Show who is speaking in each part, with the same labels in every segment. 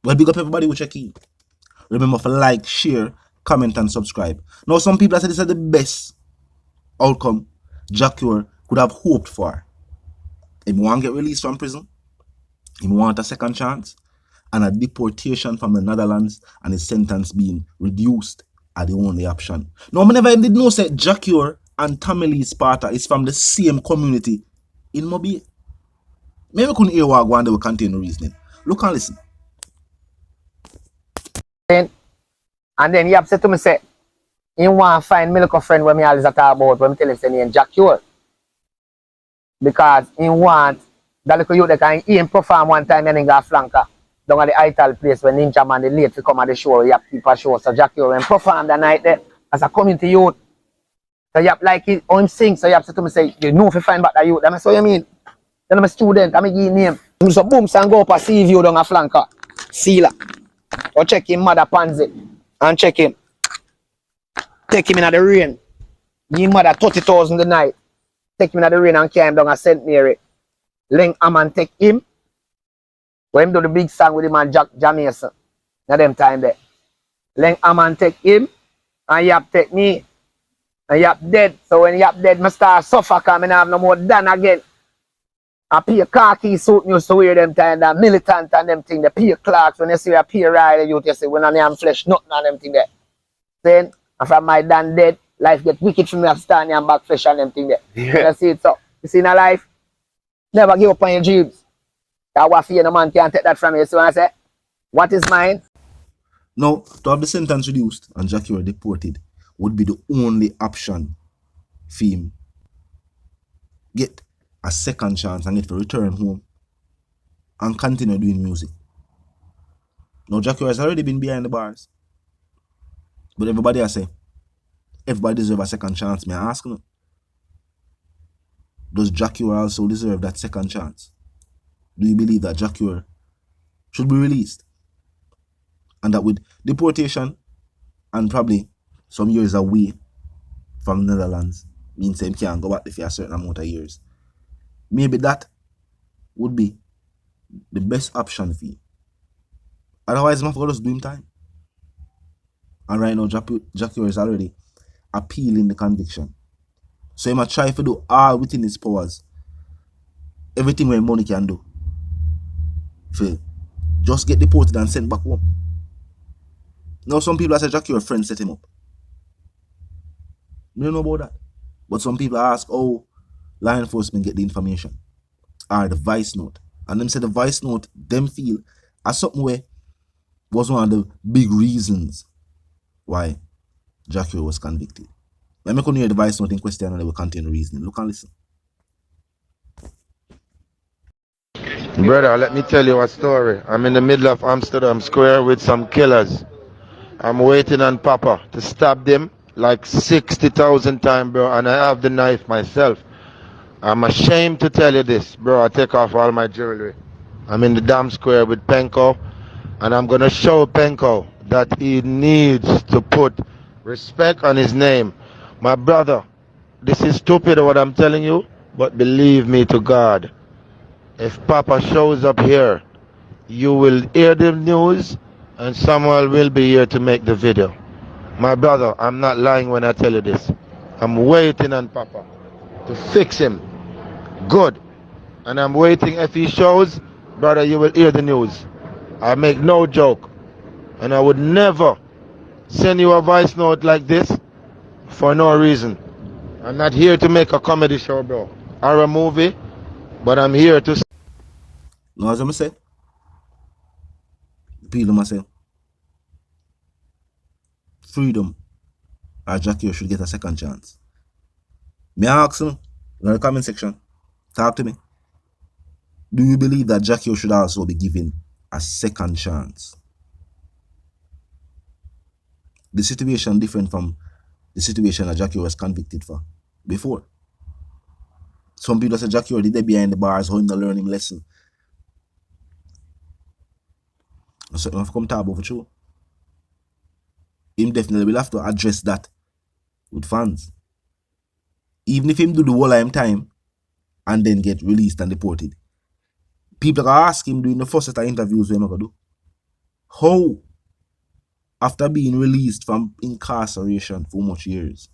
Speaker 1: Well, big up everybody who check in. Remember to like, share, comment, and subscribe. Now, some people say this is the best outcome Jacure could have hoped for. If he want to get released from prison, if he want a second chance, and a deportation from the Netherlands and his sentence being reduced are the only option. Now, I never did know say Jacure and Tamale Sparta is from the same community in Mobile. Maybe we couldn't hear what one that will contain the reasoning. Look and listen.
Speaker 2: And then he upset to me say, you want to find me look a friend when me always talk about when me tell him say name Jack Cure. Because he want that little youth that can he perform one time and then go flanker down at the Ital place when Ninja Man the late to come at the show, you have people show. So Jack Cure and perform that night there as a community youth. So you have like it on him sing, so you have to me say, you know if you find back that youth. That's what you mean. Then I'm a student, I'm a give name. So boom, and go up and see you down a flanker. Sealer. Or check him mother Panzi. And check him. Take him in the rain. Give mother 30,000 the night. Take him in the rain and carry him down at St. Mary. Link Amman take him. When him do the big song with him and Jack Jamaican. Now them time there. Link Amman take him. And Yap take me. And Yap dead. So when Yap dead, I start suffer because I don't have no more done again. I pay khaki suit me used to wear them time, that militant and them thing, the pay clocks, when you see a pay ride, you say, when I am flesh, nothing on them thing there. Then, after my dad dead, life get wicked for me, I stand and back flesh on them thing there. Yeah. You see it so. You see in a life, never give up on your dreams. That what fear no man can't take that from you. So I say, what is mine?
Speaker 1: Now, to have the sentence reduced and Jacure deported would be the only option for him get a second chance and get to return home and continue doing music. Now, Jacure has already been behind the bars. But everybody has say, everybody deserves a second chance. May I ask you? Does Jacure also deserve that second chance? Do you believe that Jacure should be released? And that with deportation and probably some years away from the Netherlands, means he can't go back there for a certain amount of years. Maybe that would be the best option for you. Otherwise, I'm going to just do him time. And right now, Jacure is already appealing the conviction. So he might try to do all within his powers. Everything where money can do. For just get deported and sent back home. Now, some people say Jacure friend set him up. We don't know about that. But some people ask, oh, law enforcement get the information or the voice note, and them say the voice note them feel as something where was one of the big reasons why Jacure was convicted. Let me hear the voice note in question and they will contain the reasoning. Look and listen.
Speaker 3: Brother, let me tell you a story. I'm in the middle of Amsterdam Square with some killers. I'm waiting on Papa to stab them like 60,000 times, bro, and I have the knife myself. I'm ashamed to tell you this, bro. I take off all my jewelry. I'm in the damn square with Penko, and I'm gonna show Penko that he needs to put respect on his name. My brother, this is stupid what I'm telling you, but believe me to God, if Papa shows up here, you will hear the news, and someone will be here to make the video. My brother, I'm not lying when I tell you this. I'm waiting on Papa to fix him. Good. And I'm waiting. If he shows, brother, you will hear the news. I make no joke. And I would never send you a voice note like this for no reason. I'm not here to make a comedy show, bro, or a movie, but I'm here to...
Speaker 1: Now, as I say, people must say, freedom or Jacure should get a second chance. May I ask you in the comment section, talk to me. Do you believe that Jacure should also be given a second chance? The situation different from the situation that Jacure was convicted for before. Some people say Jacure did they behind the bars, how him to learn him lesson. So if come talk about for sure, him definitely will have to address that with fans. Even if him do the whole of him time and then get released and deported. People are asking him during the first set of interviews what him gonna do. How, after being released from incarceration for much years,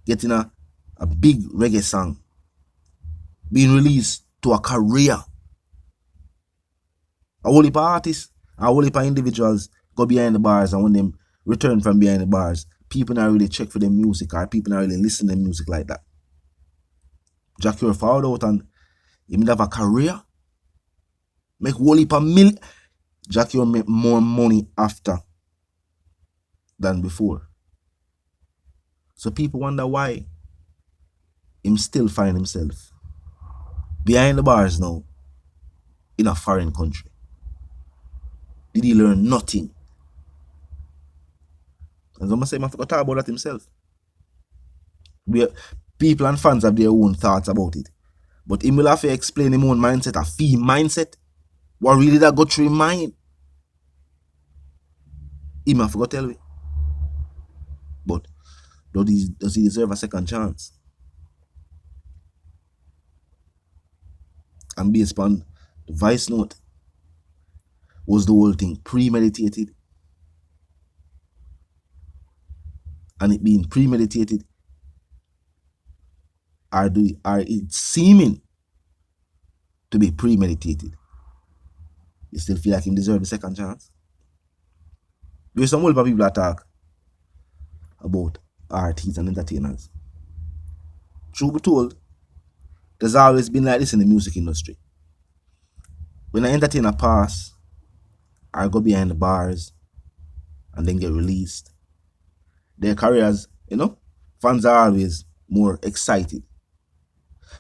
Speaker 1: getting a big reggae song, being released to a career, a whole heap of artists, a whole heap of individuals go behind the bars, and when them return from behind the bars, people not really check for their music, or people not really listen to music like that. Jackie found out and he may have a career, make whole heap of million. Jackie make more money after than before. So people wonder why him still find himself behind the bars now in a foreign country. Did he learn nothing? And someone say, I forgot to talk about that himself. People and fans have their own thoughts about it. But he will have to explain his own mindset, a fee mindset. What really that go through his mind? He might forgot to tell me. But does he deserve a second chance? And based upon the voice note, was the whole thing premeditated? And it being premeditated, are it seeming to be premeditated? You still feel like him deserve a second chance? There's some whole people that talk about artists and entertainers. Truth be told, there's always been like this in the music industry. When an entertainer pass, or go behind the bars and then get released, their careers, fans are always more excited.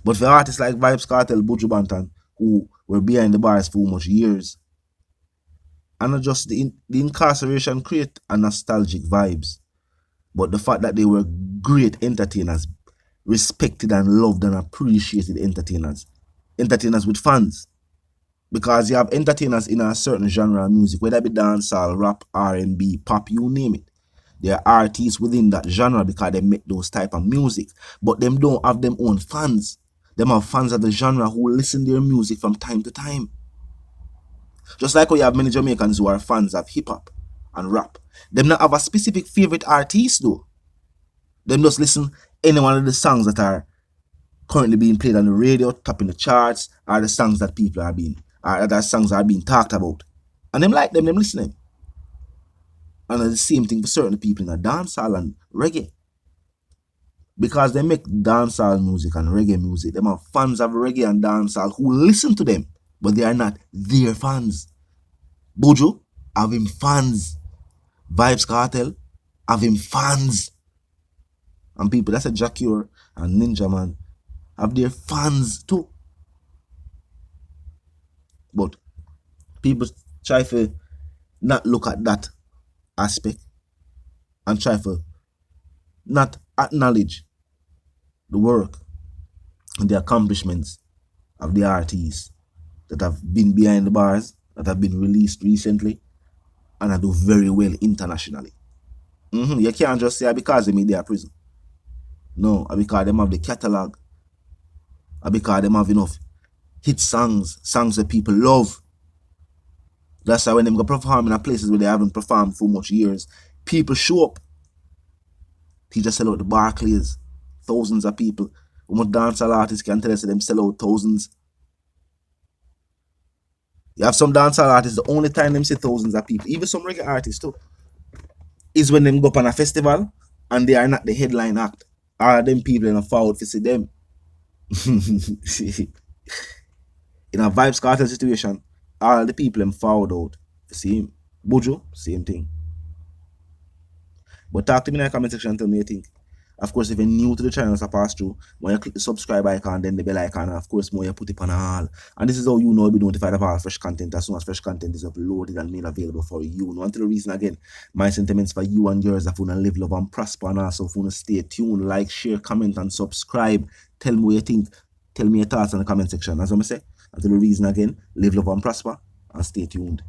Speaker 1: But for artists like Vybz Kartel, Buju Banton, who were behind the bars for much years, and not just the incarceration create a nostalgic vibes, but the fact that they were great entertainers, respected and loved and appreciated entertainers with fans. Because you have entertainers in a certain genre of music, whether it be dancehall, rap, R&B, pop, you name it. There are artists within that genre because they make those type of music, but them don't have them own fans. Them have fans of the genre who listen to their music from time to time. Just like how you have many Jamaicans who are fans of hip-hop and rap. Them not have a specific favorite artist though. Them just listen any one of the songs that are currently being played on the radio, topping the charts, are the songs that people are being, or that songs are being talked about. And them like them listening. And the same thing for certain people in the dancehall and reggae. Because they make dancehall music and reggae music. Them are fans of reggae and dancehall who listen to them, but they are not their fans. Buju have him fans. Vybz Kartel have him fans. And people that's a Jacure and Ninja Man have their fans too. But people try to not look at that aspect and try to not acknowledge the work and the accomplishments of the artists that have been behind the bars, that have been released recently, and that do very well internationally. You can't just say because they made their prison. No, because them have the catalog, because them have enough hit songs that people love. That's why when them go perform in places where they haven't performed for much years, people show up. He just sell out the Barclays, thousands of people. What dancehall artists can tell us them sell out thousands. You have some dancehall artists, the only time them see thousands of people, even some reggae artists too, is when them go up on a festival and they are not the headline act. All them people in a forward to see them. In a Vybz Kartel situation, all the people in forward out to see him. Buju, same thing. But talk to me in the comment section and tell me what you think. Of course, if you're new to the channel, so pass through, when you click the subscribe icon, then the bell icon, and of course, more you put it on all. And this is how you know you'll be notified of all fresh content as soon as fresh content is uploaded and made available for you. Now, until the reason again, my sentiments for you and yours, if you want to live, love, and prosper, and also if you want to stay tuned, like, share, comment, and subscribe. Tell me what you think. Tell me your thoughts in the comment section. As I say, until the reason again, live, love, and prosper, and stay tuned.